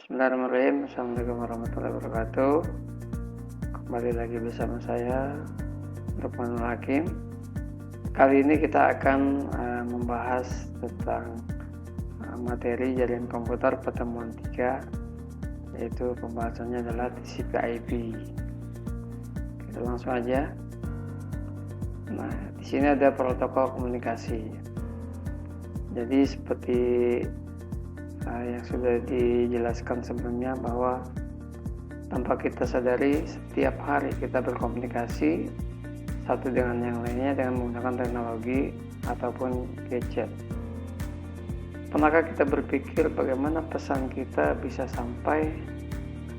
Bismillahirrahmanirrahim. Assalamualaikum warahmatullahi wabarakatuh. Kembali lagi bersama saya, Lukmanul Hakim. Kali ini kita akan membahas tentang materi jaringan komputer pertemuan 3, yaitu pembahasannya adalah TCP/IP. Kita langsung aja. Nah, di sini ada protokol komunikasi. Jadi seperti yang sudah dijelaskan sebelumnya, bahwa tanpa kita sadari setiap hari kita berkomunikasi satu dengan yang lainnya dengan menggunakan teknologi ataupun gadget. Pernahkah kita berpikir bagaimana pesan kita bisa sampai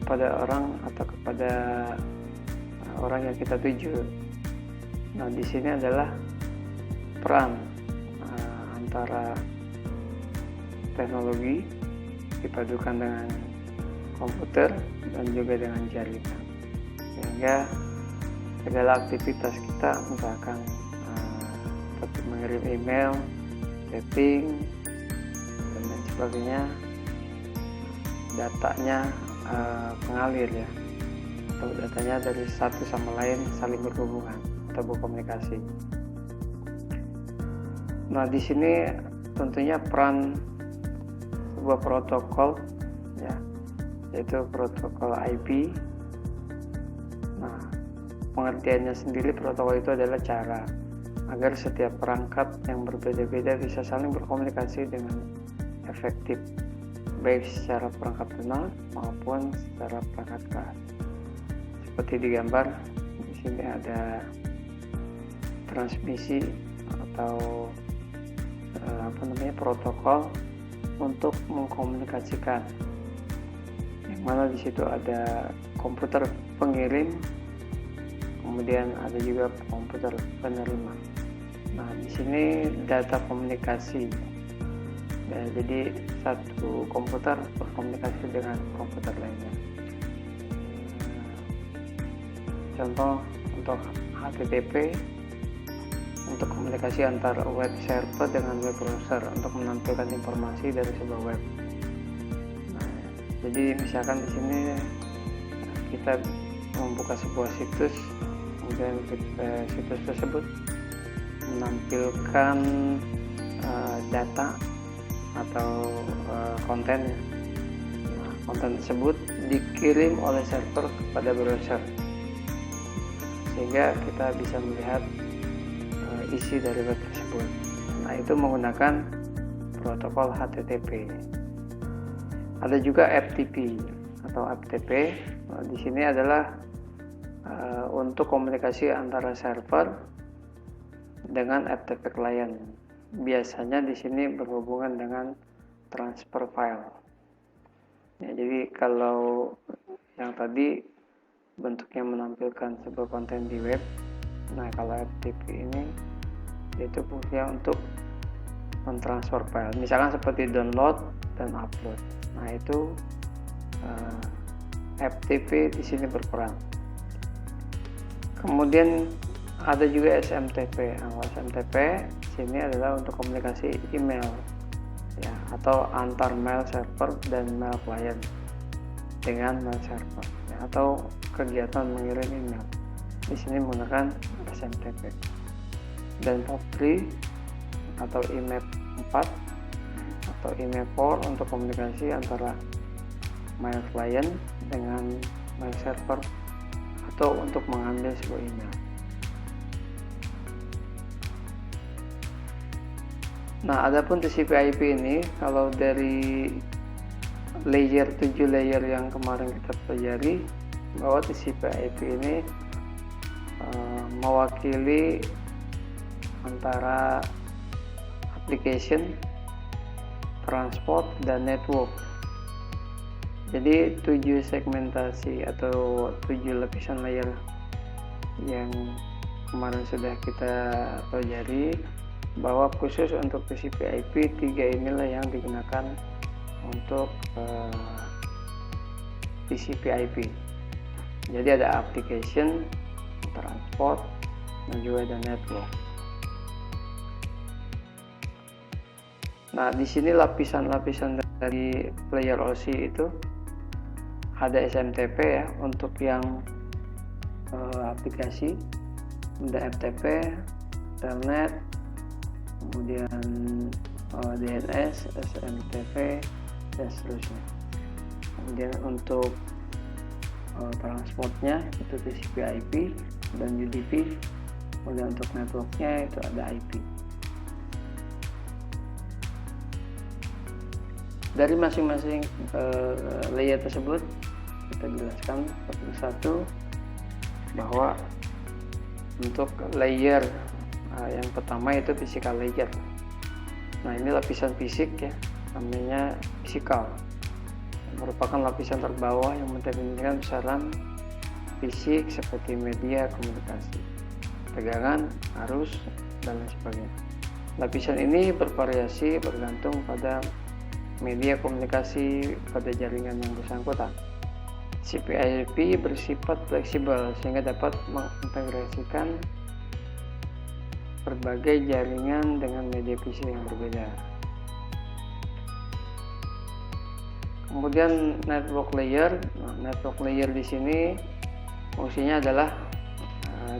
kepada orang atau kepada orang yang kita tuju? Nah, di sini adalah peran antara teknologi dipadukan dengan komputer dan juga dengan jaringan, sehingga segala aktivitas kita, misalkan seperti mengirim email, chatting, dan lain sebagainya, datanya mengalir ya, atau datanya dari satu sama lain saling berhubungan atau berkomunikasi. Nah, di sini tentunya peran sebuah protokol ya, yaitu protokol IP. Nah, pengertiannya sendiri, protokol itu adalah cara agar setiap perangkat yang berbeda-beda bisa saling berkomunikasi dengan efektif, baik secara perangkat lunak maupun secara perangkat keras. Seperti digambar di sini ada transmisi atau protokol untuk mengkomunikasikan, yang mana di situ ada komputer pengirim, kemudian ada juga komputer penerima. Nah, di sini data komunikasi ya, jadi satu komputer berkomunikasi dengan komputer lainnya. Contoh untuk HTTP, untuk komunikasi antara web server dengan web browser untuk menampilkan informasi dari sebuah web. Nah, jadi misalkan di sini kita membuka sebuah situs, kemudian situs tersebut menampilkan data atau konten. Nah, konten tersebut dikirim oleh server kepada browser, sehingga kita bisa melihat isi dari web tersebut. Nah, itu menggunakan protokol HTTP. Ada juga FTP atau FTP. Nah, di sini adalah untuk komunikasi antara server dengan FTP client. Biasanya di sini berhubungan dengan transfer file. Ya, jadi kalau yang tadi bentuknya menampilkan sebuah konten di web, nah kalau FTP ini yaitu fungsinya untuk mentransfer file, misalkan seperti download dan upload. Nah, itu FTP di sini berperan. Kemudian ada juga SMTP. Nah, SMTP di sini adalah untuk komunikasi email ya, atau antar mail server dan mail client dengan mail server ya, atau kegiatan mengirim email. Di sini menggunakan SMTP. Dan POP3 atau IMAP 4 atau IMAP 4 untuk komunikasi antara mail client dengan mail server atau untuk mengambil sebuah email. Nah, adapun TCP/IP ini, kalau dari layer 7 layer yang kemarin kita pelajari, bahwa TCP/IP ini mewakili antara application, transport, dan network. Jadi 7 segmentasi atau 7 lapisan layer yang kemarin sudah kita pelajari, bahwa khusus untuk TCP/IP 3 inilah yang digunakan untuk TCP/IP. Jadi ada application, transport, dan juga ada network. Nah, di sini lapisan-lapisan dari player OSI itu ada SMTP ya untuk yang aplikasi, ada FTP, Telnet, kemudian DNS, SMTP, dan seterusnya. Kemudian untuk transportnya itu TCP/IP dan UDP. Kemudian untuk networknya itu ada IP. Dari masing-masing layer tersebut kita jelaskan satu persatu bahwa untuk layer yang pertama itu physical layer. Nah, ini lapisan fisik ya, namanya physical, merupakan lapisan terbawah yang mendefinisikan besaran fisik seperti media komunikasi, tegangan, arus, dan lain sebagainya. Lapisan ini bervariasi bergantung pada media komunikasi pada jaringan yang bersangkutan. TCP/IP bersifat fleksibel sehingga dapat mengintegrasikan berbagai jaringan dengan media fisik yang berbeda. Kemudian network layer. Nah, network layer di sini fungsinya adalah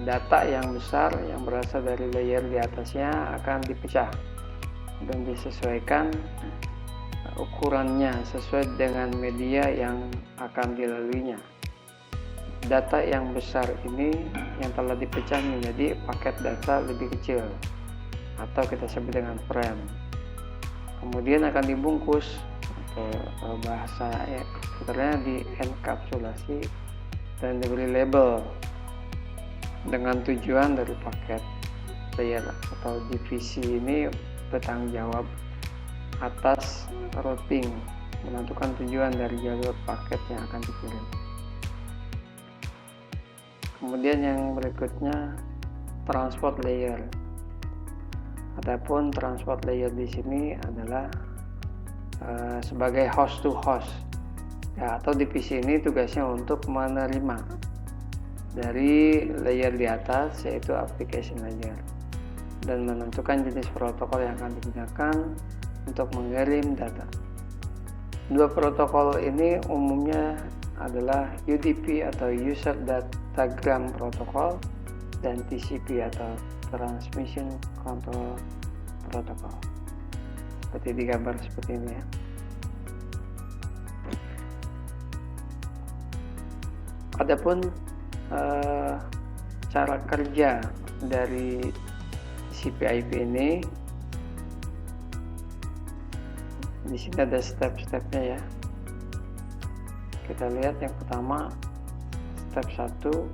data yang besar yang berasal dari layer di atasnya akan dipecah dan disesuaikan ukurannya sesuai dengan media yang akan dilaluinya. Data yang besar ini yang telah dipecah menjadi paket data lebih kecil atau kita sebut dengan frame. Kemudian akan dibungkus atau bahasa komputernya dienkapsulasi dan diberi label dengan tujuan dari paket layer atau divisi ini bertanggung jawab atas routing, menentukan tujuan dari jalur paket yang akan dikirim. Kemudian yang berikutnya transport layer. Adapun transport layer di sini adalah sebagai host to host ya, atau divisi ini tugasnya untuk menerima dari layer di atas yaitu application layer dan menentukan jenis protokol yang akan digunakan untuk mengirim data. Dua protokol ini umumnya adalah UDP atau User Datagram Protocol dan TCP atau Transmission Control Protocol. Seperti di gambar seperti ini ya. Adapun cara kerja dari TCP/IP ini, di sini ada step-stepnya ya. Kita lihat yang pertama, step 1.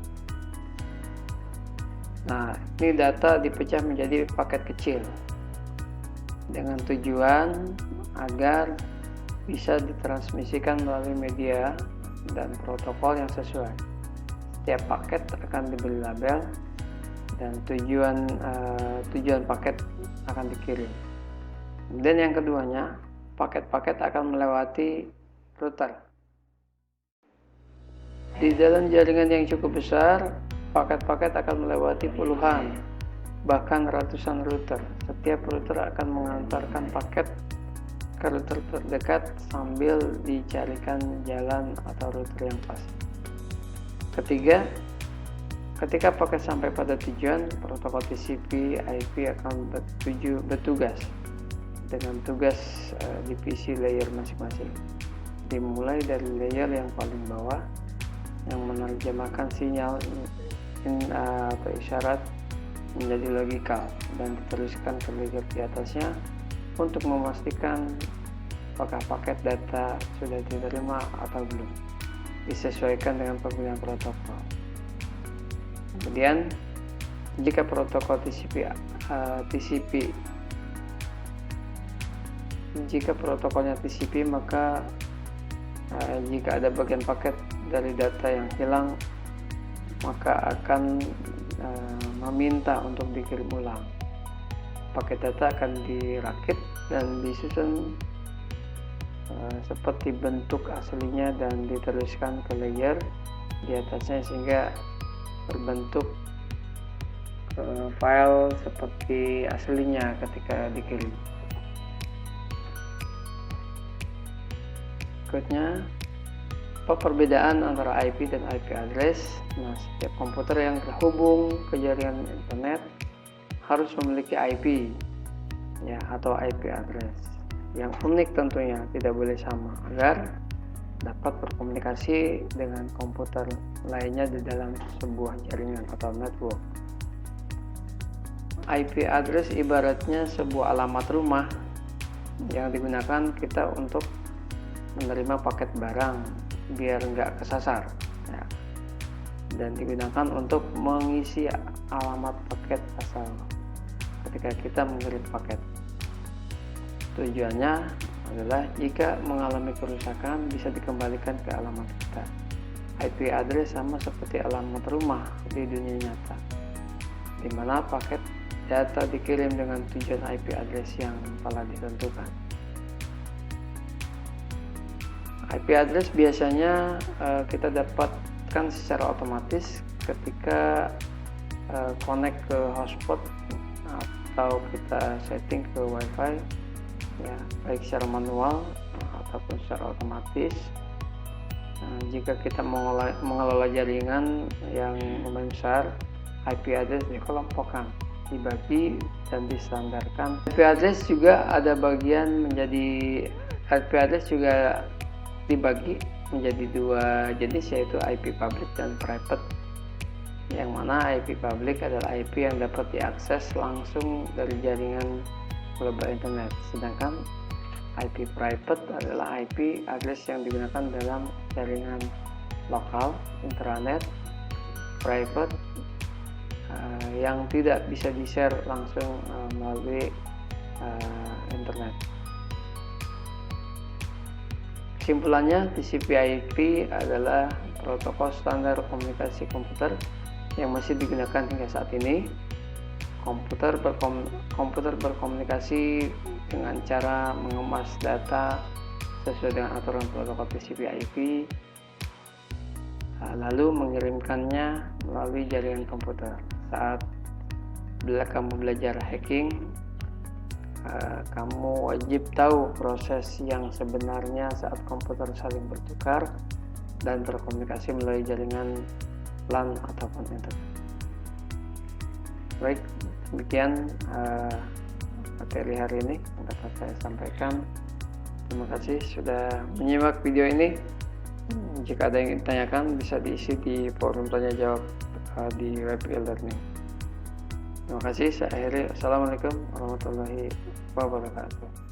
Nah, ini data dipecah menjadi paket kecil dengan tujuan agar bisa ditransmisikan melalui media dan protokol yang sesuai. Setiap paket akan diberi label dan tujuan paket akan dikirim. Dan yang keduanya, paket-paket akan melewati router. Di dalam jaringan yang cukup besar, paket-paket akan melewati puluhan, bahkan ratusan router. Setiap router akan mengantarkan paket ke router terdekat sambil dicarikan jalan atau router yang pas. Ketiga, ketika paket sampai pada tujuan, protokol TCP/IP akan bertugas dengan tugas divisi layer masing-masing. Dimulai dari layer yang paling bawah yang menerjemahkan sinyal atau isyarat menjadi logikal dan diteruskan ke layer di atasnya untuk memastikan apakah paket data sudah diterima atau belum, disesuaikan dengan pemilihan protokol. Kemudian jika protokol jika protokolnya TCP, maka jika ada bagian paket dari data yang hilang, maka akan meminta untuk dikirim ulang. Paket data akan dirakit dan disusun seperti bentuk aslinya dan diteruskan ke layer di atasnya sehingga berbentuk file seperti aslinya ketika dikirim. Berikutnya Apa perbedaan antara IP dan IP address? Nah, setiap komputer yang terhubung ke jaringan internet harus memiliki IP ya, atau IP address yang unik tentunya, tidak boleh sama, agar dapat berkomunikasi dengan komputer lainnya di dalam sebuah jaringan atau network. IP address ibaratnya sebuah alamat rumah yang digunakan kita untuk menerima paket barang biar nggak kesasar ya, dan digunakan untuk mengisi alamat paket asal ketika kita mengirim paket. Tujuannya adalah jika mengalami kerusakan bisa dikembalikan ke alamat kita. IP address sama seperti alamat rumah di dunia nyata, di mana paket data dikirim dengan tujuan IP address yang telah ditentukan. IP address biasanya kita dapatkan secara otomatis ketika connect ke hotspot atau kita setting ke WiFi ya, baik secara manual ataupun secara otomatis. Jika kita mengelola jaringan yang lumayan besar, IP address dikelompokkan, dibagi dan distandarkan. IP address juga ada bagian menjadi IP address juga dibagi menjadi dua jenis, yaitu IP public dan private. Yang mana IP public adalah IP yang dapat diakses langsung dari jaringan global internet, sedangkan IP private adalah IP address yang digunakan dalam jaringan lokal intranet private yang tidak bisa di-share langsung melalui internet. Kesimpulannya, TCP/IP adalah protokol standar komunikasi komputer yang masih digunakan hingga saat ini. Komputer berkomunikasi dengan cara mengemas data sesuai dengan aturan protokol TCP/IP, lalu mengirimkannya melalui jaringan komputer. Saat kamu belajar hacking, kamu wajib tahu proses yang sebenarnya saat komputer saling bertukar dan berkomunikasi melalui jaringan LAN ataupun internet. Baik, demikian materi hari ini yang dapat saya sampaikan. Terima kasih sudah menyimak video ini. Jika ada yang ditanyakan bisa diisi di forum tanya jawab di web e-learning. Terima kasih, saya akhiri. Assalamualaikum warahmatullahi wabarakatuh.